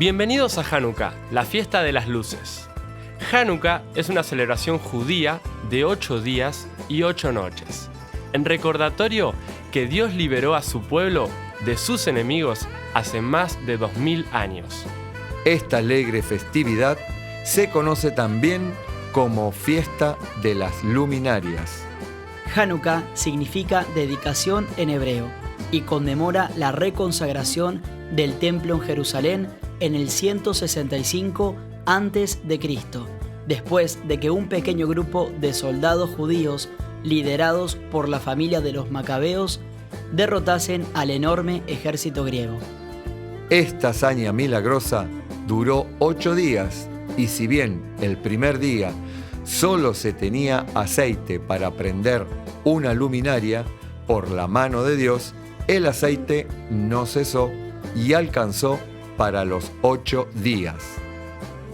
Bienvenidos a Hanukkah, la fiesta de las luces. Hanukkah es una celebración judía de 8 días y 8 noches, en recordatorio que Dios liberó a su pueblo de sus enemigos hace más de 2000 años. Esta alegre festividad se conoce también como Fiesta de las Luminarias. Hanukkah significa dedicación en hebreo y conmemora la reconsagración del templo en Jerusalén en el 165 a.C., después de que un pequeño grupo de soldados judíos, liderados por la familia de los macabeos, derrotasen al enorme ejército griego. Esta hazaña milagrosa duró 8 días y si bien el primer día solo se tenía aceite para prender una luminaria, por la mano de Dios, el aceite no cesó y alcanzó para los 8 días.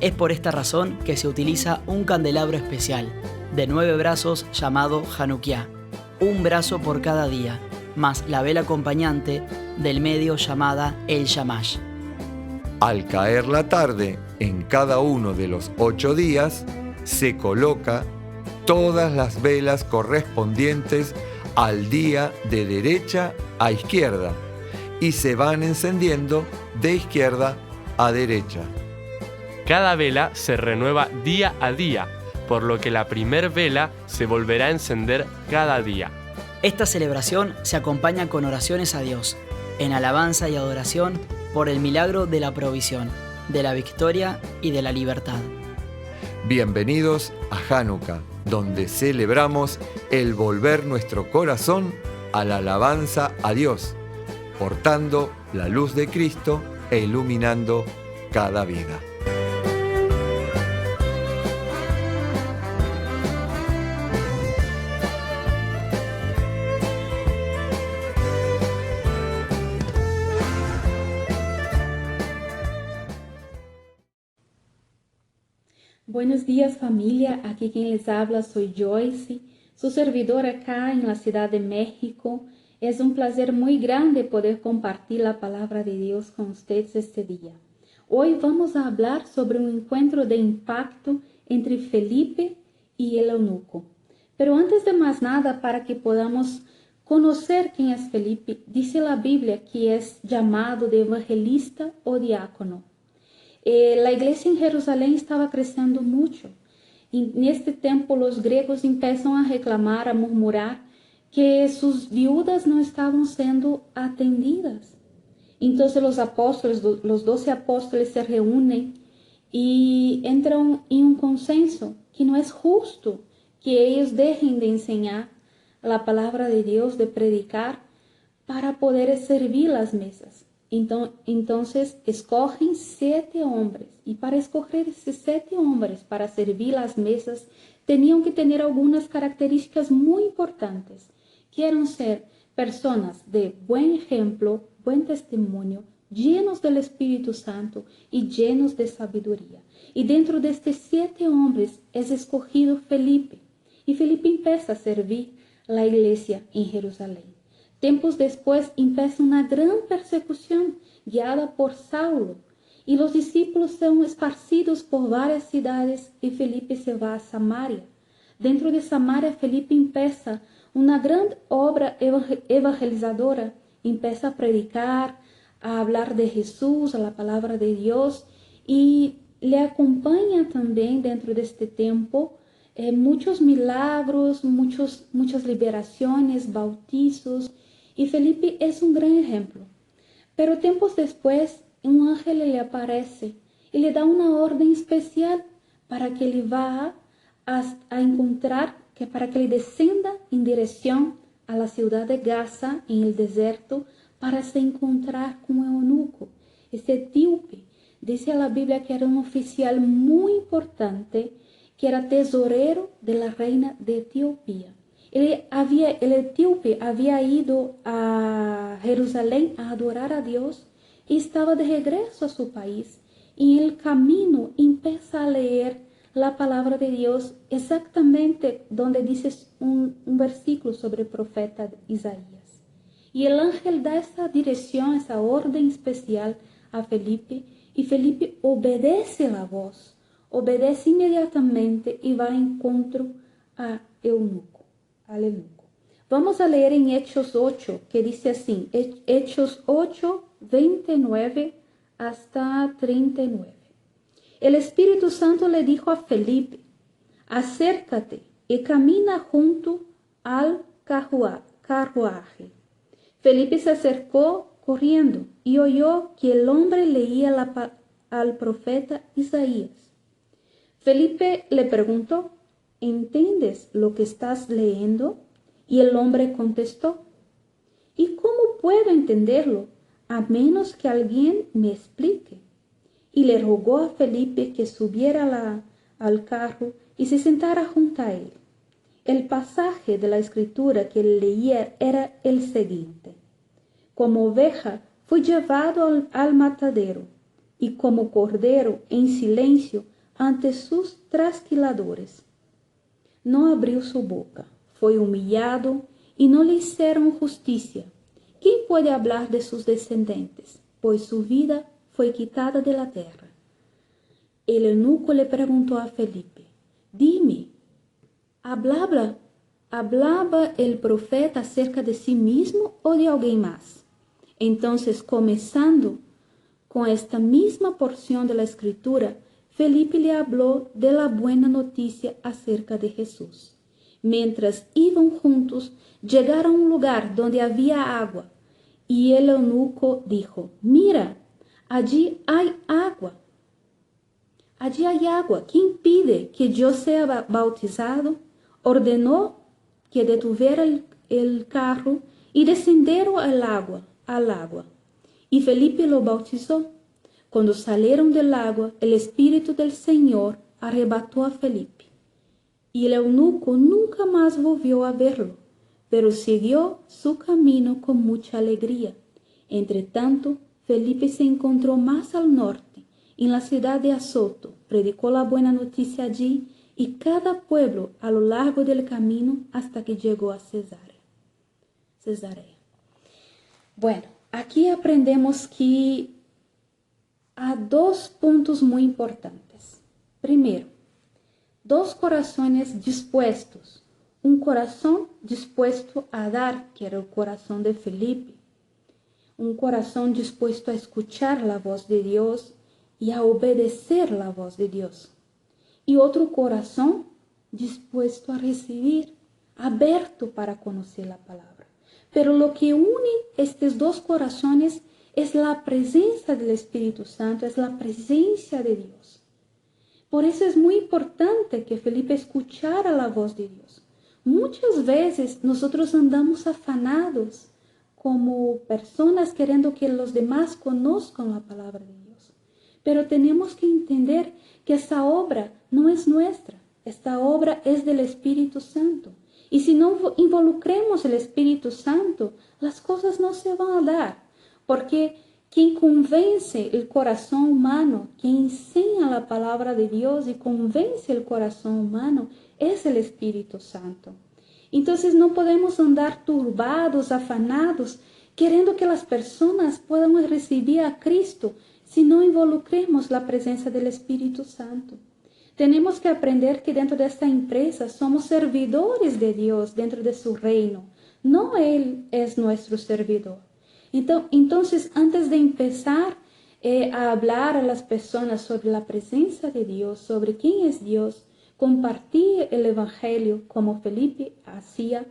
Es por esta razón que se utiliza un candelabro especial, de 9 brazos llamado Hanukkah, un brazo por cada día, más la vela acompañante del medio llamada el Shamash. Al caer la tarde, en cada uno de los 8 días, se coloca todas las velas correspondientes al día de derecha a izquierda y se van encendiendo de izquierda a derecha. Cada vela se renueva día a día, por lo que la primer vela se volverá a encender cada día. Esta celebración se acompaña con oraciones a Dios, en alabanza y adoración por el milagro de la provisión, de la victoria y de la libertad. Bienvenidos a Hanukkah, donde celebramos el volver nuestro corazón a la alabanza a Dios, portando la luz de Cristo e iluminando cada vida. Buenos días familia, aquí quien les habla soy Joyce, su servidora acá en la Ciudad de México. Es un placer muy grande poder compartir la palabra de Dios con ustedes este día. Hoy vamos a hablar sobre un encuentro de impacto entre Felipe y el eunuco. Pero antes de más nada, para que podamos conocer quién es Felipe, dice la Biblia que es llamado de evangelista o diácono. La iglesia en Jerusalén estaba creciendo mucho. Y en este tiempo los griegos empiezan a reclamar, a murmurar que sus viudas no estaban siendo atendidas. Entonces los apóstoles, los 12 apóstoles se reúnen y entran en un consenso que no es justo que ellos dejen de enseñar la palabra de Dios, de predicar, para poder servir las mesas. Entonces escogen 7 hombres y para escoger esos 7 hombres para servir las mesas tenían que tener algunas características muy importantes. Quieren ser personas de buen ejemplo, buen testimonio, llenos del Espíritu Santo y llenos de sabiduría. Y dentro de estos 7 hombres es escogido Felipe. Y Felipe empieza a servir la iglesia en Jerusalén. Tiempos después empieza una gran persecución guiada por Saulo y los discípulos son esparcidos por varias ciudades y Felipe se va a Samaria. Dentro de Samaria, Felipe empieza una gran obra evangelizadora, empieza a predicar, a hablar de Jesús, a la palabra de Dios y le acompaña también dentro de este tiempo muchos milagros, muchas liberaciones, bautizos. Y Felipe es un gran ejemplo. Pero tiempos después, un ángel le aparece y le da una orden especial para que le vaya a encontrar, para que le descienda en dirección a la ciudad de Gaza, en el desierto, para se encontrar con el eunuco, ese etíope. Dice la Biblia que era un oficial muy importante, que era tesorero de la reina de Etiopía. El etíope había ido a Jerusalén a adorar a Dios y estaba de regreso a su país. Y en el camino empieza a leer la palabra de Dios exactamente donde dice un versículo sobre el profeta Isaías. Y el ángel da esa dirección, esa orden especial a Felipe Y Felipe obedece la voz, obedece inmediatamente y va a encuentro al eunuco. Vamos a leer en Hechos 8, que dice así, Hechos 8, 29 hasta 39. El Espíritu Santo le dijo a Felipe, acércate y camina junto al carruaje. Felipe se acercó corriendo y oyó que el hombre leía al profeta Isaías. Felipe le preguntó, ¿entiendes lo que estás leyendo? Y el hombre contestó, ¿y cómo puedo entenderlo a menos que alguien me explique? Y le rogó a Felipe que subiera al carro y se sentara junto a él. El pasaje de la escritura que él leía era el siguiente. Como oveja fue llevado al matadero, y como cordero en silencio ante sus trasquiladores. No abrió su boca, fue humillado y no le hicieron justicia. ¿Quién puede hablar de sus descendientes? Pues su vida fue quitada de la tierra. El eunuco le preguntó a Felipe, dime, ¿hablaba el profeta acerca de sí mismo o de alguien más? Entonces, comenzando con esta misma porción de la escritura, Felipe le habló de la buena noticia acerca de Jesús. Mientras iban juntos, llegaron a un lugar donde había agua, y el eunuco dijo, mira, allí hay agua. Allí hay agua. ¿Quién pide que yo sea bautizado? Ordenó que detuviera el carro y descendieron al agua. Y Felipe lo bautizó. Cuando salieron del agua, el Espíritu del Señor arrebató a Felipe. Y el eunuco nunca más volvió a verlo, pero siguió su camino con mucha alegría. Entre tanto, Felipe se encontró más al norte, en la ciudad de Azoto, predicó la buena noticia allí y cada pueblo a lo largo del camino hasta que llegó a Cesarea. Bueno, aquí aprendemos que hay dos puntos muy importantes. Primero, dos corazones dispuestos. Un corazón dispuesto a dar, que era el corazón de Felipe. Un corazón dispuesto a escuchar la voz de Dios y a obedecer la voz de Dios. Y otro corazón dispuesto a recibir, abierto para conocer la palabra. Pero lo que une estos dos corazones es la presencia del Espíritu Santo, es la presencia de Dios. Por eso es muy importante que Felipe escuchara la voz de Dios. Muchas veces nosotros andamos afanados como personas queriendo que los demás conozcan la palabra de Dios. Pero tenemos que entender que esta obra no es nuestra. Esta obra es del Espíritu Santo. Y si no involucremos el Espíritu Santo, las cosas no se van a dar. Porque quien convence el corazón humano, quien enseña la palabra de Dios y convence el corazón humano, es el Espíritu Santo. Entonces no podemos andar turbados, afanados, queriendo que las personas puedan recibir a Cristo si no involucremos la presencia del Espíritu Santo. Tenemos que aprender que dentro de esta empresa somos servidores de Dios dentro de su reino. No Él es nuestro servidor. Entonces, antes de empezar a hablar a las personas sobre la presencia de Dios, sobre quién es Dios, compartir el Evangelio como Felipe hacía,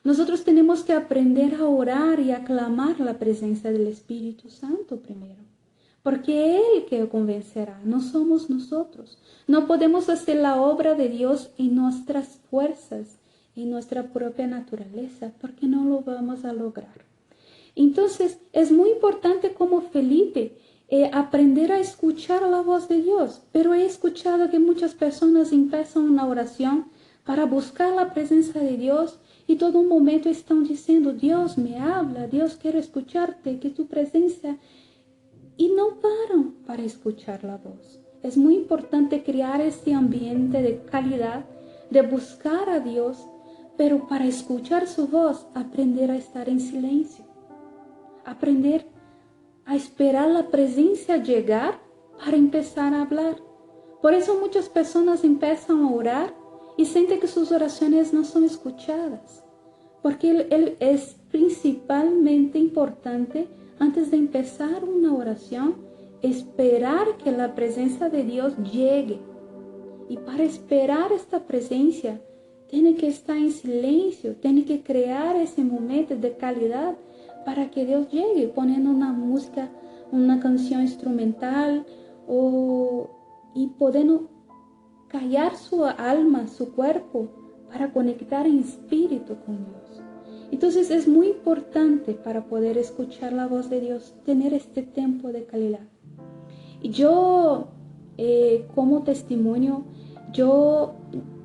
nosotros tenemos que aprender a orar y a clamar la presencia del Espíritu Santo primero. Porque Él que convencerá, no somos nosotros. No podemos hacer la obra de Dios en nuestras fuerzas, en nuestra propia naturaleza, porque no lo vamos a lograr. Entonces, es muy importante como Felipe aprender a escuchar la voz de Dios. Pero he escuchado que muchas personas empiezan una oración para buscar la presencia de Dios y todo un momento están diciendo, Dios me habla, Dios quiero escucharte, que tu presencia... Y no paran para escuchar la voz. Es muy importante crear este ambiente de calidad, de buscar a Dios, pero para escuchar su voz, aprender a estar en silencio. Aprender a esperar la presencia llegar para empezar a hablar. Por eso muchas personas empiezan a orar y sienten que sus oraciones no son escuchadas. Porque él es principalmente importante antes de empezar una oración, esperar que la presencia de Dios llegue. Y para esperar esta presencia, tiene que estar en silencio, tiene que crear ese momento de calidad para que Dios llegue, poniendo una música, una canción instrumental y podendo callar su alma, su cuerpo, para conectar en espíritu con Dios. Entonces es muy importante para poder escuchar la voz de Dios, tener este tiempo de calidad. Y yo, como testimonio,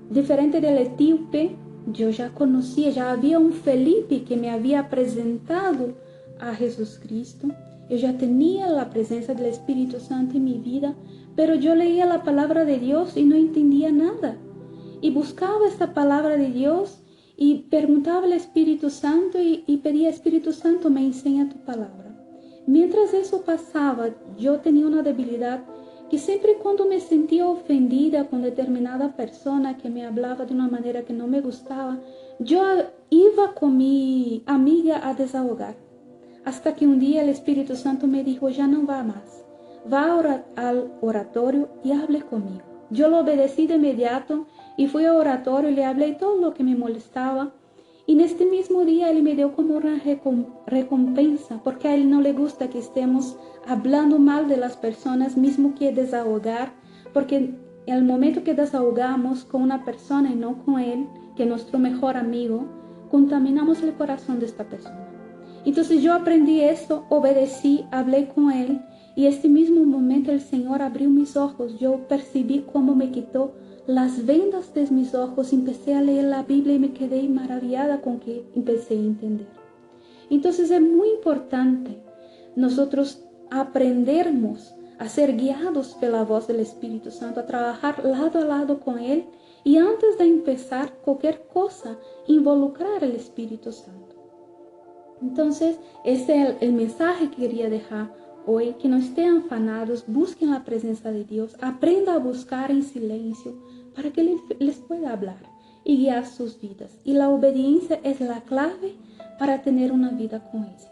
diferente del etíope, yo ya conocía, ya había un Felipe que me había presentado a Jesucristo. Yo ya tenía la presencia del Espíritu Santo en mi vida, pero yo leía la palabra de Dios y no entendía nada. Y buscaba esta palabra de Dios y preguntaba al Espíritu Santo y pedía, Espíritu Santo, me enseña tu palabra. Mientras eso pasaba, yo tenía una debilidad que siempre cuando me sentía ofendida con determinada persona que me hablaba de una manera que no me gustaba, yo iba con mi amiga a desahogar. Hasta que un día el Espíritu Santo me dijo, ya no va más, va al oratorio y hable conmigo. Yo lo obedecí de inmediato y fui al oratorio y le hablé todo lo que me molestaba. Y en este mismo día él me dio como una recompensa, porque a él no le gusta que estemos hablando mal de las personas, mismo que desahogar, porque en el momento que desahogamos con una persona y no con él, que es nuestro mejor amigo, contaminamos el corazón de esta persona. Entonces yo aprendí esto, obedecí, hablé con él, y este mismo momento el Señor abrió mis ojos. Yo percibí cómo me quitó las vendas de mis ojos, empecé a leer la Biblia y me quedé maravillada con que empecé a entender. Entonces es muy importante nosotros aprendernos a ser guiados por la voz del Espíritu Santo, a trabajar lado a lado con Él y antes de empezar cualquier cosa, involucrar al Espíritu Santo. Entonces, ese es el mensaje que quería dejar hoy, que no estén afanados, busquen la presencia de Dios, aprenda a buscar en silencio para que les pueda hablar y guiar sus vidas. Y la obediencia es la clave para tener una vida con éxito.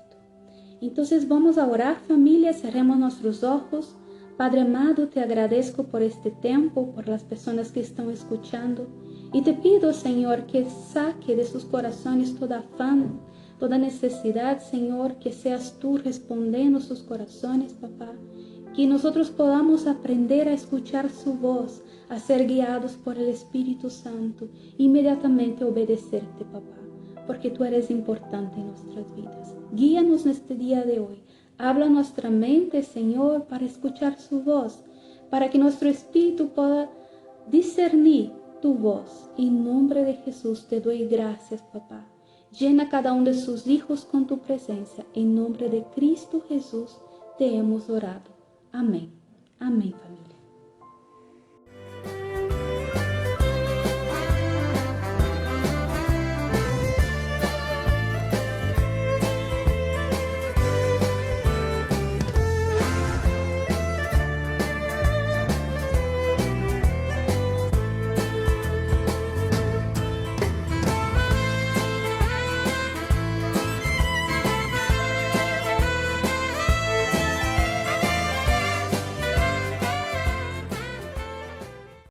Entonces vamos a orar, familia, cerremos nuestros ojos. Padre amado, te agradezco por este tiempo, por las personas que están escuchando. Y te pido, Señor, que saque de sus corazones toda afán, toda necesidad, Señor, que seas tú respondiendo sus corazones, papá. Que nosotros podamos aprender a escuchar su voz, a ser guiados por el Espíritu Santo, inmediatamente obedecerte, papá, porque tú eres importante en nuestras vidas. Guíanos en este día de hoy. Habla nuestra mente, Señor, para escuchar su voz, para que nuestro espíritu pueda discernir tu voz. En nombre de Jesús te doy gracias, papá. Llena cada uno de sus hijos con tu presencia. En nombre de Cristo Jesús te hemos orado. Amén. Amén, familia.